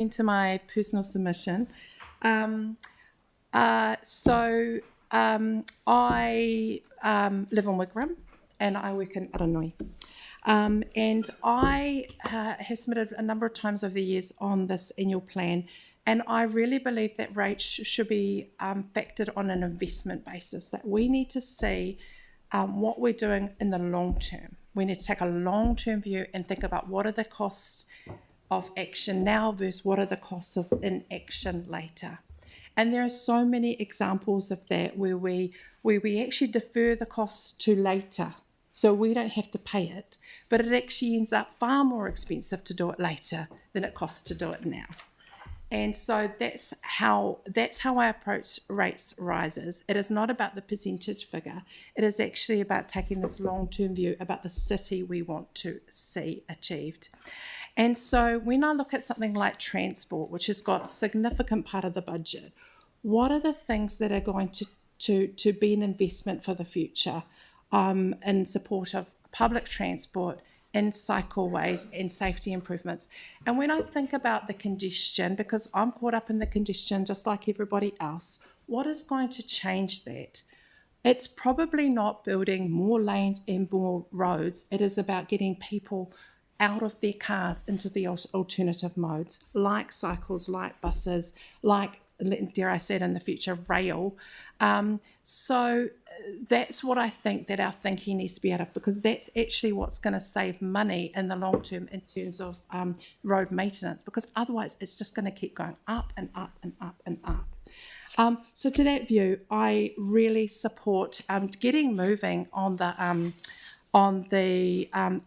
into my personal submission. I live in Wigram and I work in Aranui. And I have submitted a number of times over the years on this annual plan, and I really believe that rates should be factored on an investment basis, that we need to see what we're doing in the long term. We need to take a long-term view and think about what are the costs of action now versus what are the costs of inaction later. And there are so many examples of that where we actually defer the costs to later, so we don't have to pay it, but it actually ends up far more expensive to do it later than it costs to do it now. And so that's how I approach rates rises. It is not about the percentage figure. It is actually about taking this long-term view about the city we want to see achieved. And so when I look at something like transport, which has got a significant part of the budget, what are the things that are going to be an investment for the future in support of public transport, in cycleways and safety improvements? And when I think about the congestion, because I'm caught up in the congestion just like everybody else, what is going to change that? It's probably not building more lanes and more roads. It is about getting people out of their cars into the alternative modes, like cycles, like buses, like, dare I say it in the future, rail. So that's what I think that our thinking needs to be out of, because that's actually what's going to save money in the long term in terms of road maintenance, because otherwise it's just going to keep going up and up and up and up. So to that view, I really support getting moving on the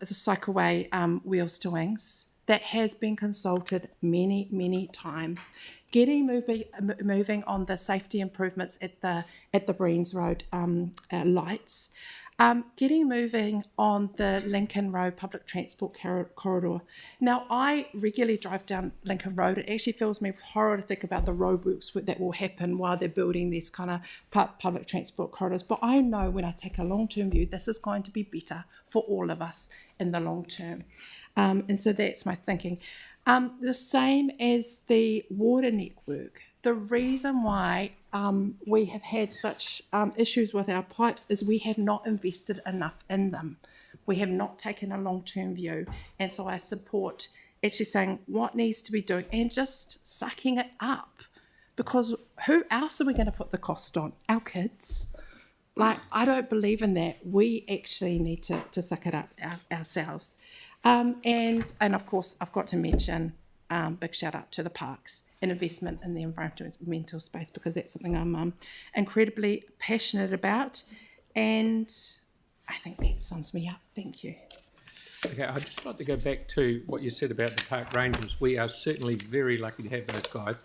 cycleway wheels to wings. That has been consulted many, many times. Getting moving on the safety improvements at the Breens Road lights. Getting moving on the Lincoln Road public transport corridor. Now, I regularly drive down Lincoln Road. It actually fills me with horror to think about the roadworks that will happen while they're building these kind of public transport corridors. But I know when I take a long-term view, this is going to be better for all of us in the long term. And so that's my thinking. The same as the water network. The reason why we have had such issues with our pipes is we have not invested enough in them. We have not taken a long-term view. And so I support actually saying what needs to be doing and just sucking it up. Because who else are we going to put the cost on? Our kids. Like, I don't believe in that. We actually need to suck it up ourselves. And of course, I've got to mention big shout out to the parks and investment in the environmental space, because that's something I'm incredibly passionate about. And I think that sums me up. Thank you. Okay, I'd just like to go back to what you said about the park rangers. We are certainly very lucky to have those guys,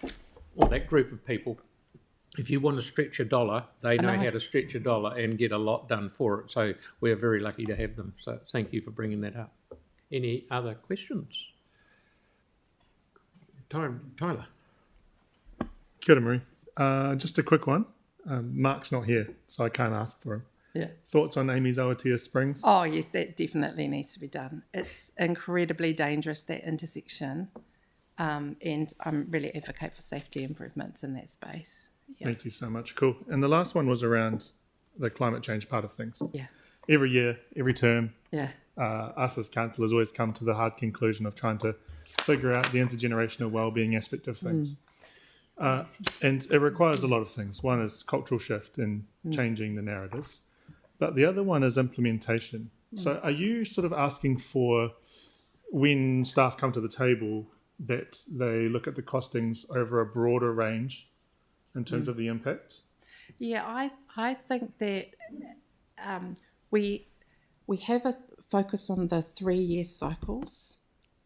or that group of people. If you want to stretch a dollar, they know how to stretch a dollar and get a lot done for it. So we're very lucky to have them. So thank you for bringing that up. Any other questions? Tyler. Kia ora, Marie. Just a quick one. Mark's not here, so I can't ask for him. Yeah. Thoughts on Amy's Awatea Springs? Oh, yes, that definitely needs to be done. It's incredibly dangerous, that intersection, and I'm really advocate for safety improvements in that space. Yeah. Thank you so much. Cool. And the last one was around the climate change part of things. Yeah. Every year, every term, yeah. Us as councillors always come to the hard conclusion of trying to figure out the intergenerational wellbeing aspect of things. And it requires a lot of things. One is cultural shift and changing the narratives. But the other one is implementation. So are you sort of asking for, when staff come to the table, that they look at the costings over a broader range in terms of the impact? Yeah, I think that we have a focus on the 3-year cycles.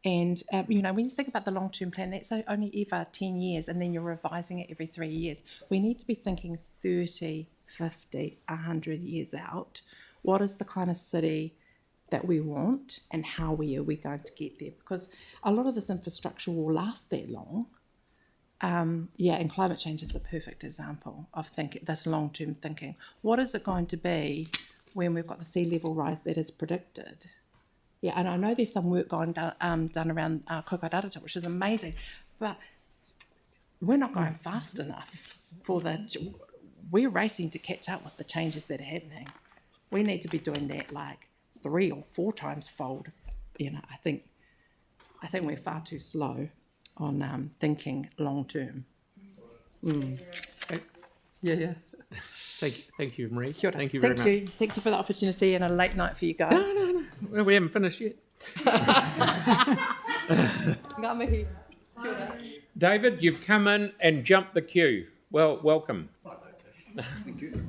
And, when you think about the long-term plan, that's only ever 10 years, and then you're revising it every 3 years. We need to be thinking 30, 50, 100 years out. What is the kind of city that we want, and how are we going to get there? Because a lot of this infrastructure will last that long. And climate change is a perfect example of this long-term thinking. What is it going to be when we've got the sea level rise that is predicted? Yeah, and I know there's some work done around Kokodarata, which is amazing, but we're not going fast enough we're racing to catch up with the changes that are happening. We need to be doing that like 3 or 4 times fold. I think we're far too slow on thinking long term. Yeah. Thank you, Marie. Kia ora. Thank you very much. Thank you for the opportunity and a late night for you guys. No. Well, we haven't finished yet. Ngā mihi. Kia ora. David, you've come in and jumped the queue. Well, welcome. Thank you.